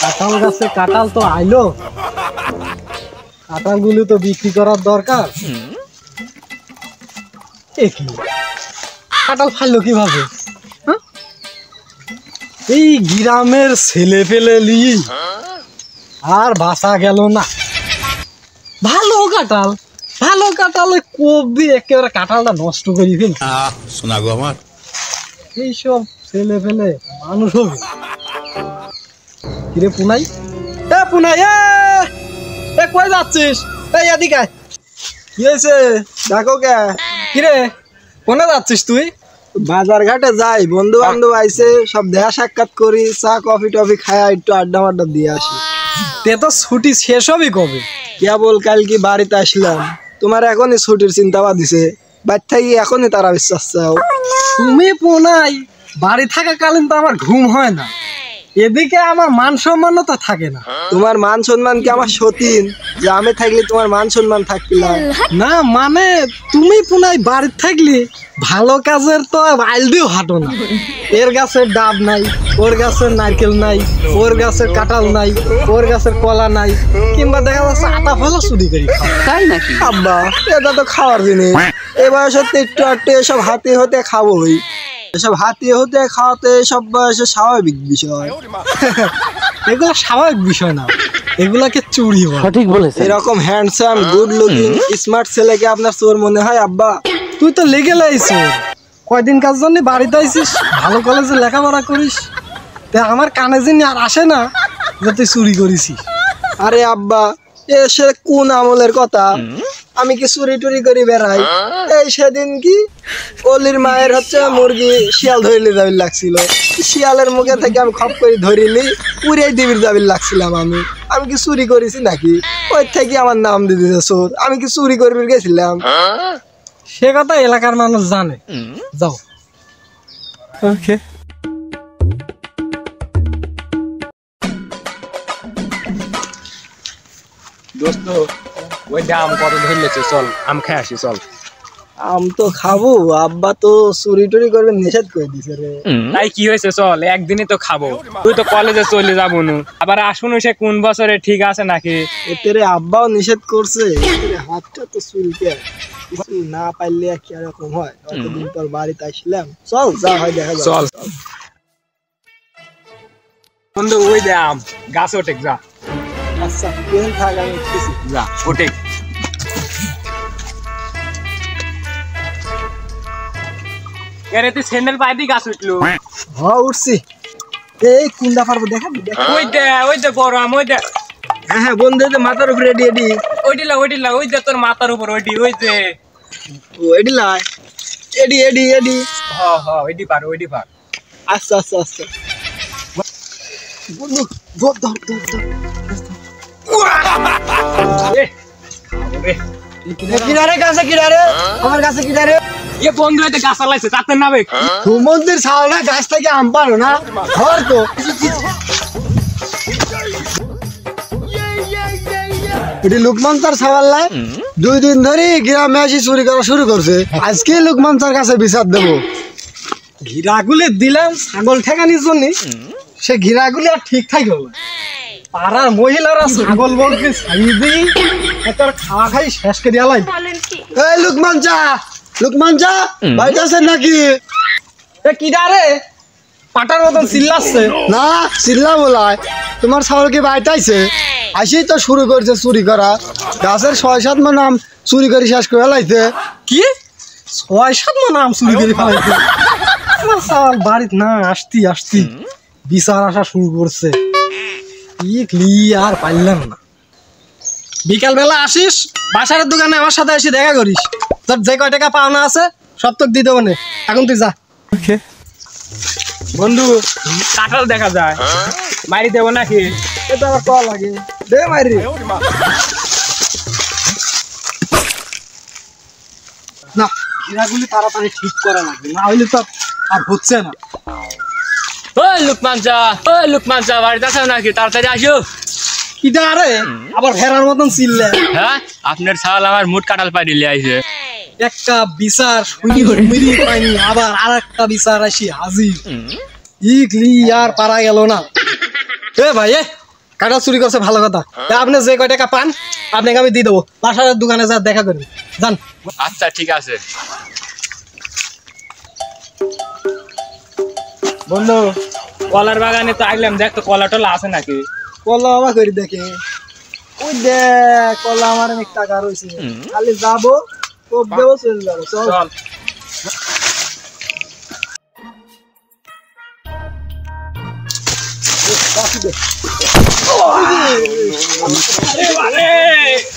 কাঁঠাল গাছে কাঁঠাল তো আইলো, কাঁঠালগুলো তো বিক্রি করার দরকার। কাঁঠাল ফাইলো কিভাবে? এই গ্রামের ছেলে ফেলে লি আর বাঁচা গেল না। ভালো কাঁঠাল, ভালো কাঁঠাল কোপ দিয়ে একেবারে কাঁঠালটা নষ্ট করি ফেল। শোনা গো আমার এইসব ছেলে ফেলে মানুষ হবে। কিরে পুনাই, পুনাই কই যাচ্ছিস? এদিকে কি হয়েছে ডাকো কে? কিরে কোনে যাচ্ছিস তুই? বাজার ঘাটে যাই, বন্ধু বান্ধব আইছে, সব দেখা সাক্ষাৎ করি, চা কফি টফি খায় একটু আড্ডা মাড্ডা দিয়ে আসি। তে তো ছুটি শেষ হবে কবে? কেবল কাল কি বাড়িতে আসলাম, তোমার এখনই ছুটির চিন্তা বাদিছে, বাড়ি থাকি এখনই তারা বিশ্বাস চাও। তুমি পুনাই বাড়ি থাকাকালীন তো আমার ঘুম হয় না, এদিকে আমার মান সম্মানও তো থাকে না। তোমার মান সম্মান কি আমার সতীন যে আমি থাকলে তোমার মান সম্মান থাকলাম না? মানে তুমি পুনাই বাড়ি থাকলে ভালো কাজের তো আইল দিও হাঁটো না। এর গাছের ডাব নাই, ওর গাছের নারকেল নাই, ওর গাছের কাঁঠাল নাই, ওর গাছের কলা নাই, কিংবা দেখা যাচ্ছে আটা ফলা চুরি করি। তাই নাকি? আব্বা এটা তো খাওয়ার জিনিস, এ বয়সে একটু একটু এসব হাতে হতে খাবোই, এসব হাতে হতে খাওয়াতে সব বয়সে স্বাভাবিক বিষয়। এগুলো স্বাভাবিক বিষয় না, এগুলাকে চুরি হয়। সঠিক বলেছে। এরকম হ্যান্ডসাম গুড লুকিং স্মার্ট ছেলেকে আপনার চোর মনে হয় আব্বা? তুই তো লেগে লাইছিস, কয়দিন কাজ জন্য বাড়িতে আইছিস, ভালো কলেজে লেখাপড়া করিস, তা আমার কানে যিনি আর আসে না যে তুই চুরি করেছিস। আরে আব্বা এসে কোন আমলের কথা, আমি কি চুরি টুরি করি বেড়াই? এই সেদিন কি অলির মায়ের হচ্ছে মুরগি শিয়াল ধরিলে যাবির লাগছিল, শিয়ালের মুখে থেকে আমি খপ করে ধরিলি পুরাই দিবির যাবির লাগছিলাম। আমি কি চুরি করেছি নাকি? ওই থেকে আমার নাম দিয়ে দিতে চোর, আমি কি চুরি করবি গেছিলাম? সে কথা এলাকার মানুষ জানে। যাও। ওকে। দোস্ত ওই আম কত ধরলেছে, চল আম খাই আসি চল। আম তো খাবো, আব্বা তো চুরি টুরি করবে নিষেধ করে দিছে রে। তাই কি হয়েছে, চল একদিনই তো খাবো, তুই তো কলেজে চলে যাবো নু, আবার আসুন সে কোন বছরে ঠিক আছে নাকি? এতে রে আব্বাও নিষেধ করছে, হাতটা তো চুলকে কিছু না পাইলে কি এরকম হয়? অতদিন পর বাড়িতে আসলাম, চল যা হয় দেখা যাবে। চল বন্ধু, ওই দে আম গাছ ওঠে, যা আচ্ছা কেন থাক, আমি উঠতেছি। যা ওঠে। এরে তুই স্যান্ডেল পায়ে দিয়ে গাছ উঠলো? হ্যাঁ উঠছি। এই কুন্ডা পারবো দেখাবি? ওই দে বড় আম, ওই দে। হ্যাঁ হ্যাঁ বন্ধু, মাথার উপরে এডি এডি ওইটিলা ওই দে তোর মাথার উপর ওই যে। ও এডি লাই, এডি এডি এডি। ওইটি পার। আচ্ছা আচ্ছা আচ্ছা বন্ধু, ধর ধর ধর ধর। কিনারে গাছে কিনারে, আমার গাছে কিনারে। এ বন্ধু এতে গাছ চালাইছে, তাতে নাবে মন্দির ছাড়া গাছ থেকে আম পারো না, ধর তো। এটি লুকমান স্যার সাওয়াল্লাহ 2 দিন ধরে গ্রামে আসি চুরি করা শুরু করছে, আজকে লুকমান স্যার কাছে বিচার দেবো। ঘিরাগুলি দিলাম ছাগল ঠেকানির জন্য, সে ঘিরাগুলি আর ঠিক থাকলো না। পাড়ার মহিলারা ছাগল বলকে ছাড়িয়ে দিই তোর খাওয়া খাই শেষ করে আলাই। এই লুকমান চা বাড়িতে আছেন নাকি? কিরা রে পাটার মতন চিল্লাচ্ছে? না চিল্লা বলায়, তোমার ছাগল কি বাড়িতে আইছে? আসি তো শুরু করছে চুরি করা, গাছের 6-7 মণ আম চুরি করে শেষ করে লাইতে। কি 6-7 মণ আম চুরি করে ফেলাইছে? আমার ছাগল বাড়িতে না আসতি বিচার আসা শুরু করছে। আর পারলাম না। বিকাল বেলা আসিস বাসারের দোকানে আমার সাথে এসে দেখা করিস, তোর যে কয় টাকা পাওনা আছে সব তোর দিয়ে দেবো। এখন তুই যা। বন্ধু কাঁঠাল দেখা যায়, মারি দেবো নাকি? এটা আবার কল লাগে, দে মারি। না ঘিরাগুলি তাড়াতাড়ি ঠিক করা লাগবে, না হইলে তো আর হচ্ছে না। ওই লুকমান চা বাড়িতে আছো নাকি? তাড়াতাড়ি আসো। কিটা আরে আবার ফেরার মতন চিল্লে? হ্যাঁ আপনার ছাগল আমার মুট কাঁঠাল পাড়ি লিয়ে আইছে। একটা বিচার শুনি পাইনি, আবার আর একটা বিচার আসি হাজির। ইকলি আর পারা গেল না। এ ভাই কাঁঠাল চুরি করছে ভালো কথা। আপনি যে কয় টাকা পান আপনাকে আমি দিয়ে দেবো, বাসার দোকানে যা দেখা করবি, যান। আচ্ছা ঠিক আছে বন্ধু, কলার বাগানে তো আসলাম, দেখ তো কলা টলা আছে নাকি? কলা আমার করে দেখে, ওই দেখ কলা আমার অনেক টাকা রয়েছে, খালি যাবো কোপ দেবো চলে যাবো। চল চল।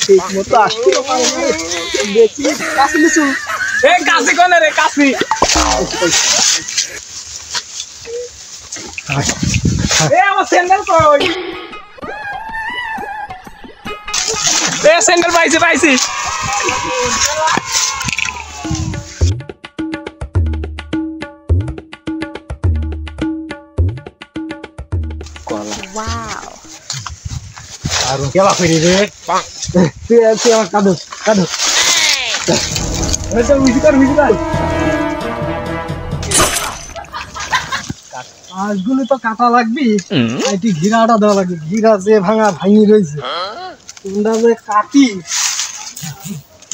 ঠিক মতো আসতে দেখি কাছে লিচু। এ কাশি কোনে রে কাশি? এ আমার স্যান্ডেল কই? এ স্যান্ডেল পাইছি পাইছি। আর কেবা করি রে, তুই আমার কাঁদো কাঁদো। আজগুলি তো কাটা লাগবি, এটি ঘিরাটা দেওয়া লাগবে, ঘিরা যে ভাঙা ভাঙি রয়েছে তোমরা যে কাটি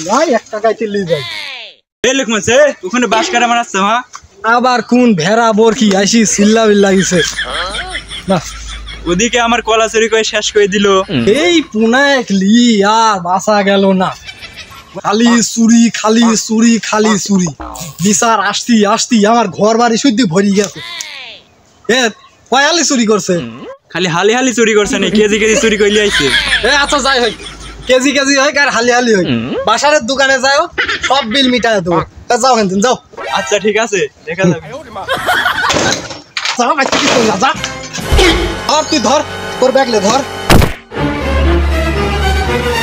ভাই 1 টাকায় চলে যায়। এই লোক মাসে ওখানে বাস কাটা মারাচ্ছে মা। আবার কোন ভেড়া বরকি আইসি চিল্লা বিল্লা গেছে না। ওদিকে আমার কলা চুরি করে শেষ করে দিল। এই পুনায় লি আর বাসা গেল না, খালি চুরি খালি চুরি খালি চুরি, বিচার আসতি আসতি আমার ঘর বাড়ি শুদ্ধি ভরি গেছে। এ কয়ালি চুরি করছে, খালি হালি হালি চুরি করছে না, কেজি কেজি চুরি করে আইছে। এ আচ্ছা যাই হোক, কেজি কেজি হয় আর হালি হালি হয়, বাসারের দোকানে যাও সব বিল মিটায় দেবো। যাও হেন যাও, আচ্ছা ঠিক আছে, দেখা যাবে। যাও বাচ্চা কিছু না, যা ধর, তুই ধর তোর ব্যাগলে ধর।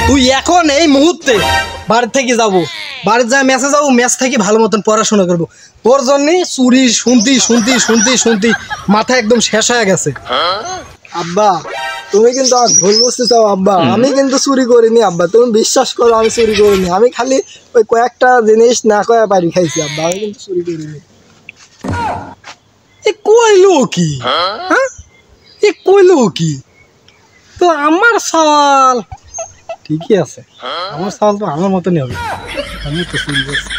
তুই এখন এই মুহূর্তে বাড়ি থেকে যাবো, বাড়ির যা ম্যাচে যাবো, ম্যাচ থেকে ভালো মতন পড়াশোনা করবো। তোর জন্য চুরি শুনতি শুনতি শুনতি শুনতি মাথা একদম শেষ হয়ে গেছে। আব্বা তুমি কিন্তু আমার ভুল বুঝতে চাও আব্বা, আমি কিন্তু চুরি করিনি আব্বা, তুমি বিশ্বাস করো আমি চুরি করিনি, আমি খালি ওই কয়েকটা জিনিস না কয়ে বাড়ি খাইছি আব্বা, আমি কিন্তু চুরি করিনি। এ কইলো কি? হ্যাঁ এ কইলো কি? তো আমার সওয়াল ঠিকই আছে, আমার সওয়াল তো আমার মতনই হবে, আমি তো চুরি করছি।